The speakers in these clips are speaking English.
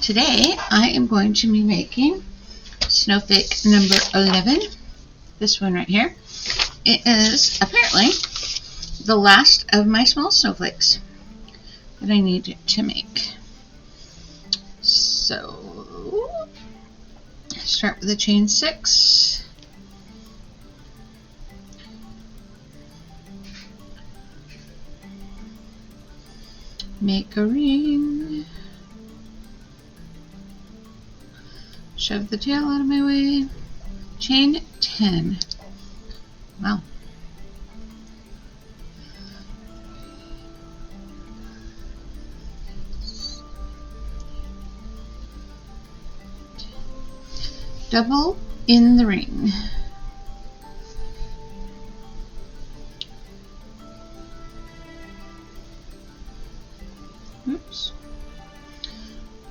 Today I am going to be making snowflake number 11, this one right here. It is apparently the last of my small snowflakes that I need to make. So start with a chain 6. Make a ring. Shove the tail out of my way. Chain 10. Wow. Double in the ring. Oops.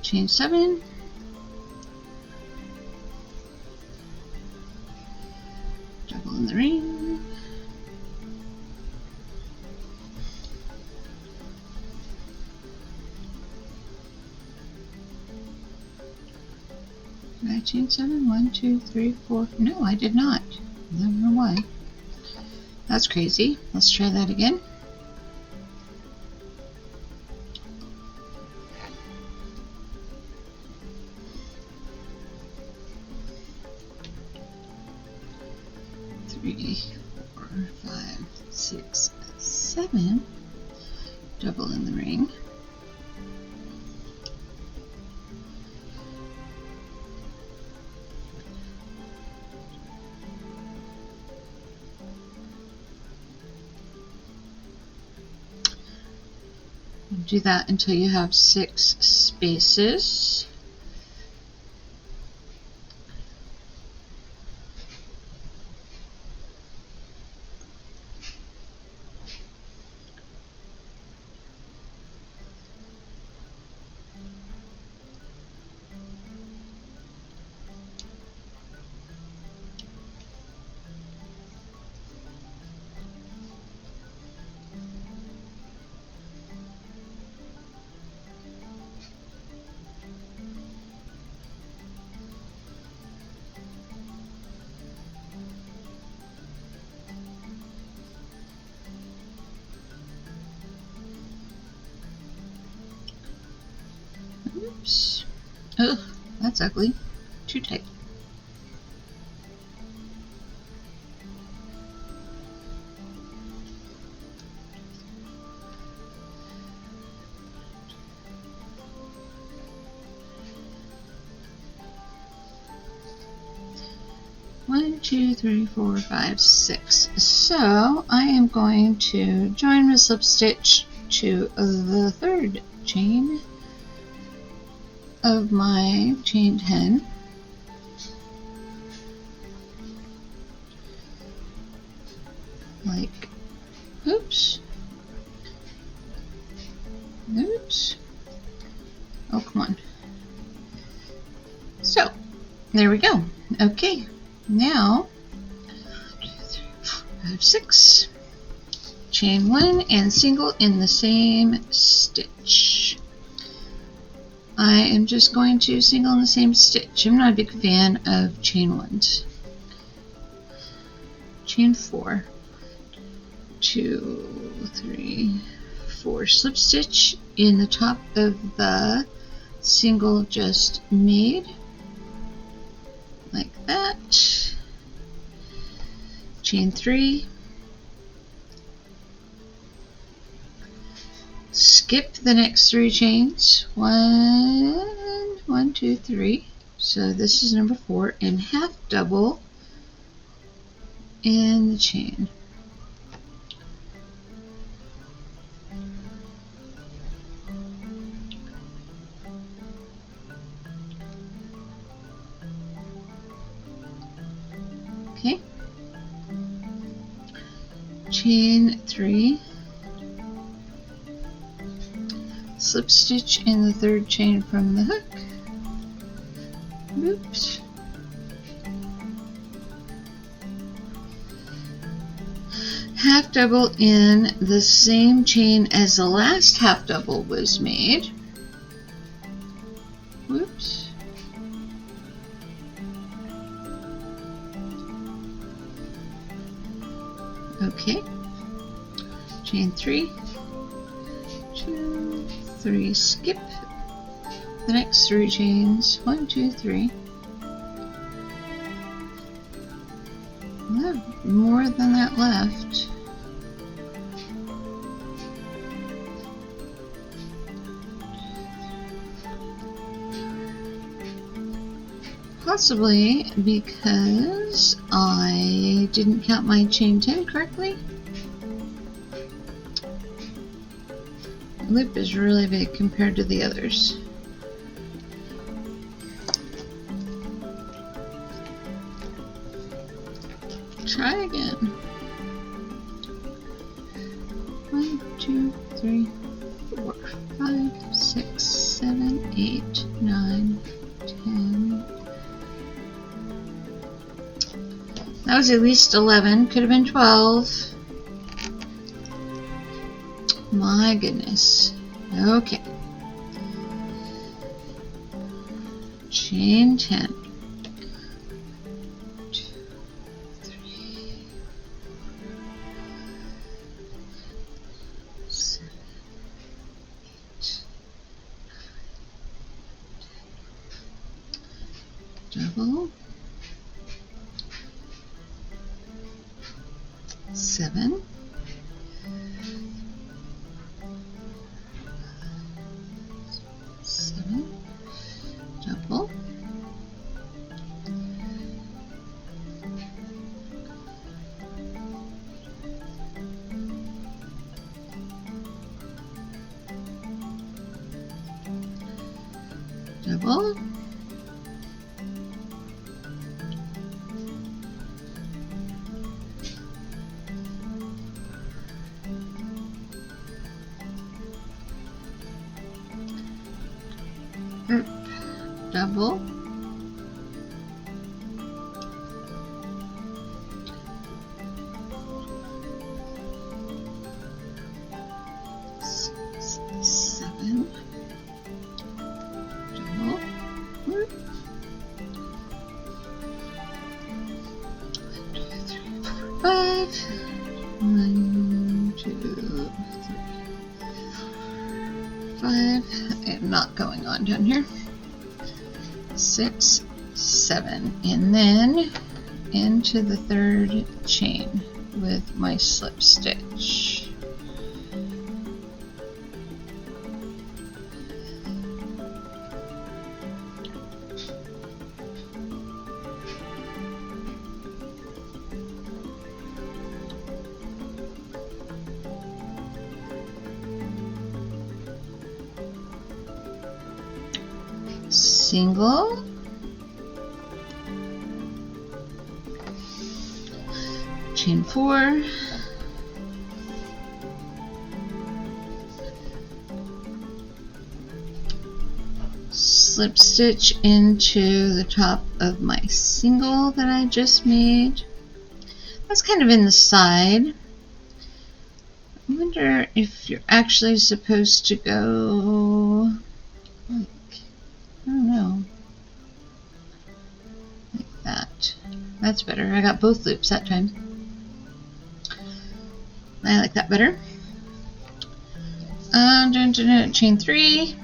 Chain 7. Double in the ring. Did I chain 7? 1, 2, 3, 4. No, I did not. I don't know why. That's crazy. Let's try that again. Three, 4, 5, 6, 7. Double in the ring. Do that until you have 6 spaces. Oops. Ugh, that's ugly. Too tight. One, 2, 3, 4, 5, 6. So I am going to join my slip stitch to the 3rd chain of my chain 10. Like, oops. Oops. Oh, come on. So, there we go. Okay, now, 2, 3, 4, 5, 6. Chain 1 and single in the same stitch. I am just going to single in the same stitch. I'm not a big fan of chain 1s. Chain 4. 2, 3, 4. Slip stitch in the top of the single just made. Like that. Chain 3. Skip the next 3 chains. 1, 1, 2, 3. So this is number 4, and half double in the chain. Okay. Chain 3. Slip stitch in the 3rd chain from the hook. Oops. Half double in the same chain as the last half double was made. Whoop. Okay, chain 3, 2, 3, skip the next 3 chains, 1, 2, 3. I have more than that left. Possibly because I didn't count my chain 10 correctly. The loop is really big compared to the others. Try again. 1, 2, 3, 4, 5, 6, 7, 8, 9, 10. That was at least 11. Could have been 12. My goodness. Okay. Chain 10. 2, 3, 7, 8, 9, 10. Double. 7, 7, double, 6, 7, double, 5, 1, 2, 3, 5. I am not going on down here. 6, 7, and then into the 3rd chain with my slip stitch. Single, chain 4, slip stitch into the top of my single that I just made. That's kind of in the side. I wonder if you're actually supposed to go like, I don't know, like that. That's better. I got both loops that time. I like that better. Chain 3,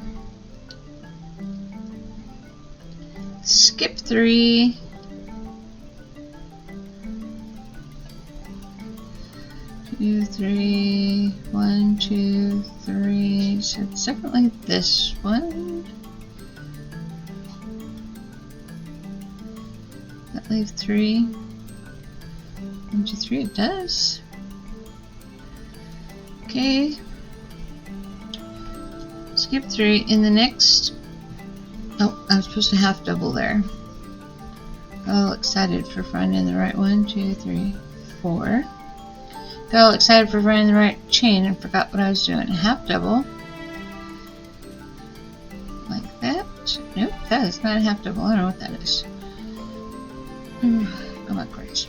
skip 3, two, 3, 1, 2, 3. So it's definitely this one. That leave 3. 1, 2, 3. It does. Okay. Skip 3 in the next. Oh, I was supposed to half double there. Got all excited for finding the right 1, 2, 3, 4. Got all excited for finding the right chain and forgot what I was doing. Half double. Like that. Nope, that is not a half double. I don't know what that is. Go backwards.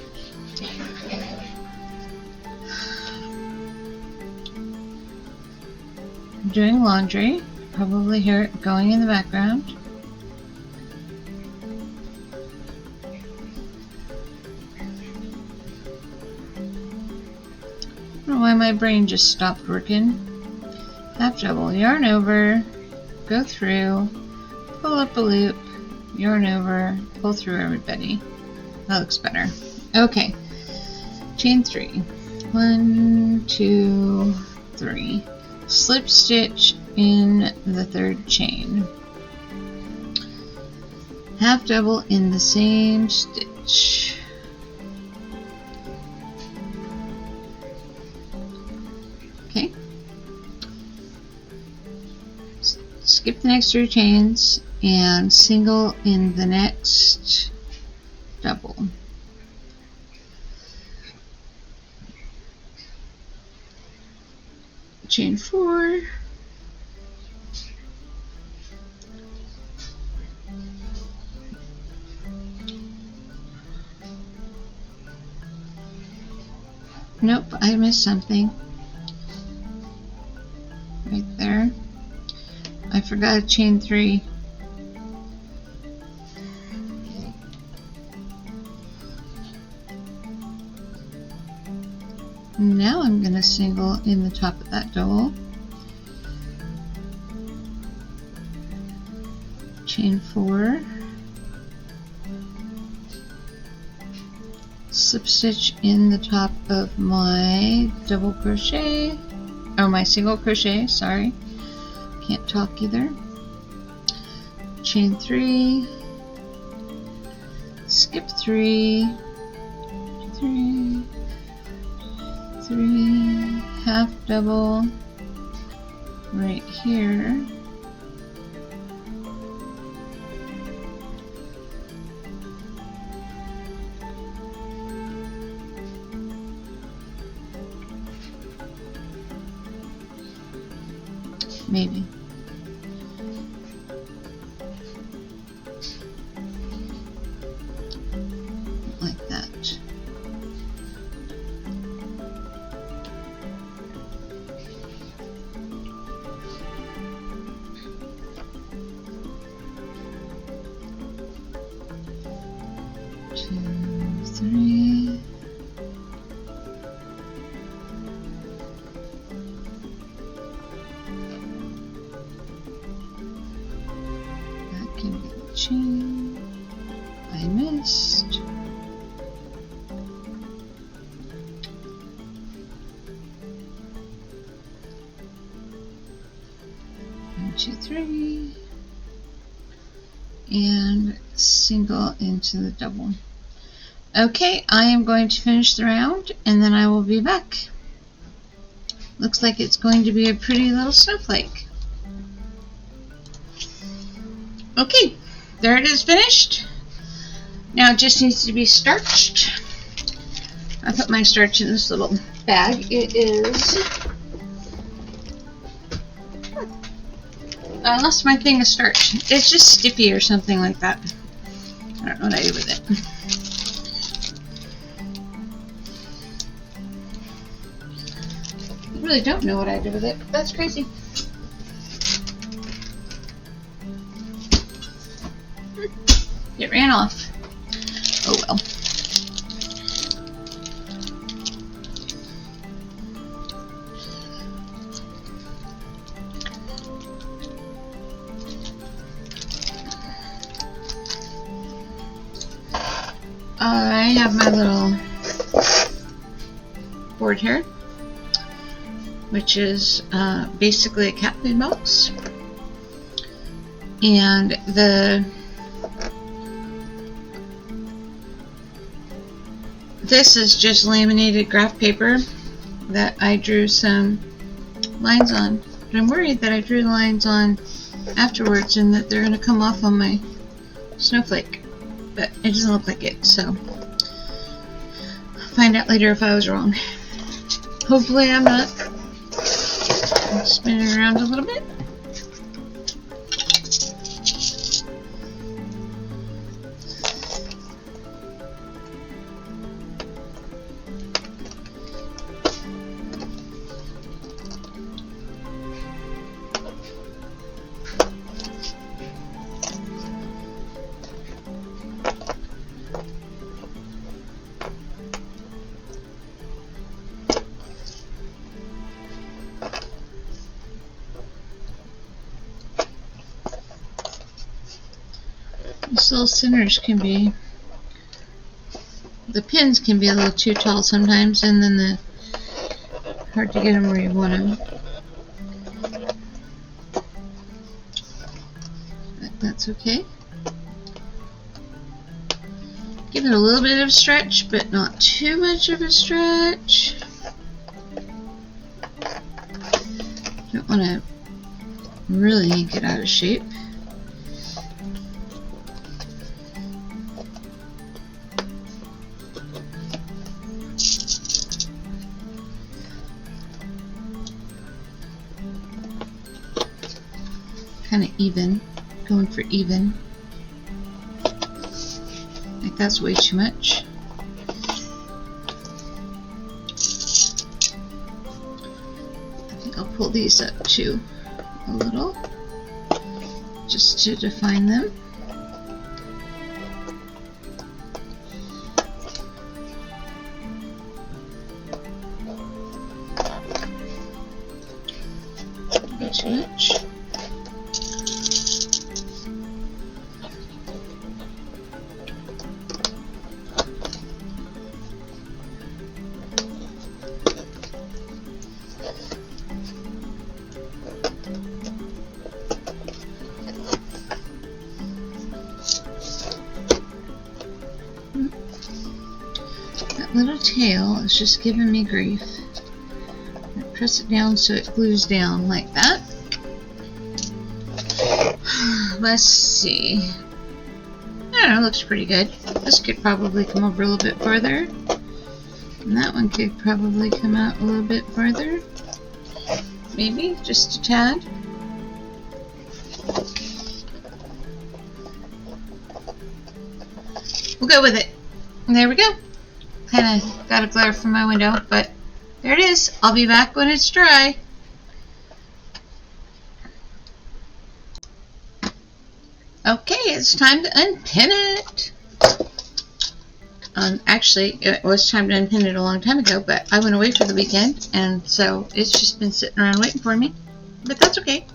I'm doing laundry. Probably hear it going in the background. I don't know why my brain just stopped working. Half double, yarn over, go through, pull up a loop, yarn over, pull through everybody. That looks better. Okay, chain 3. 1, 2, 3. Slip stitch in the 3rd chain. Half double in the same stitch. Okay. Skip the next 3 chains and single in the next double. Chain 4. Nope, I missed something. Right there. I forgot to chain 3. Now I'm going to single in the top of that double. Chain 4. Slip stitch in the top of my double crochet, or my single crochet, sorry. Can't talk either. Chain 3. Skip 3. 3. 3, half double right here. Maybe. Like that. Chain I missed. 1, 2, 3, and single into the double. Okay, I am going to finish the round and then I will be back. Looks like it's going to be a pretty little snowflake. Okay, there it is finished. Now it just needs to be starched. I put my starch in this little bag. It is... I lost my thing of starch. It's just sticky or something like that. I don't know what I do with it. I really don't know what I did with it, but that's crazy. It ran off. Oh well. I have my little board here, which is basically a cat food box, and this is just laminated graph paper that I drew some lines on. But I'm worried that I drew the lines on afterwards and that they're going to come off on my snowflake. But it doesn't look like it, so I'll find out later if I was wrong. Hopefully I'm not. I'll spin it around a little bit. little centers can be, the pins can be a little too tall sometimes, and then hard to get them where you want them. But that's okay. Give it a little bit of a stretch, but not too much of a stretch. Don't want to really yank it out of shape. Kind of even, going for even. I think that's way too much. I think I'll pull these up too a little, just to define them. Way too much. That little tail is just giving me grief. I press it down so it glues down like that. Let's see. I don't know, looks pretty good. This could probably come over a little bit farther. And that one could probably come out a little bit farther. Maybe, just a tad. We'll go with it. And there we go. Kind of got a glare from my window, but there it is. I'll be back when it's dry. Okay, it's time to unpin it. Actually, it was time to unpin it a long time ago, but I went away for the weekend, and so it's just been sitting around waiting for me. But that's okay.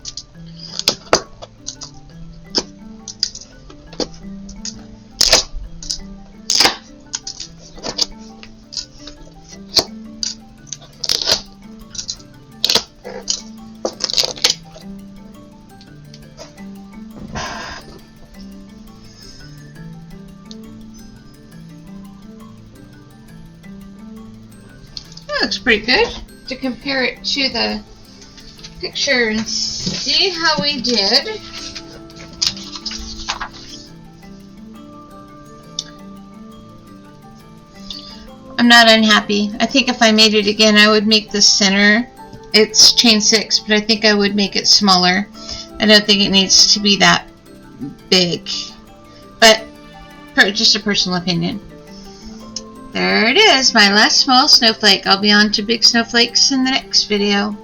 That looks pretty good. To compare it to the picture and see how we did. I'm not unhappy. I think if I made it again, I would make the center. It's chain 6, but I think I would make it smaller. I don't think it needs to be that big. But just a personal opinion. There it is, my last small snowflake. I'll be on to big snowflakes in the next video.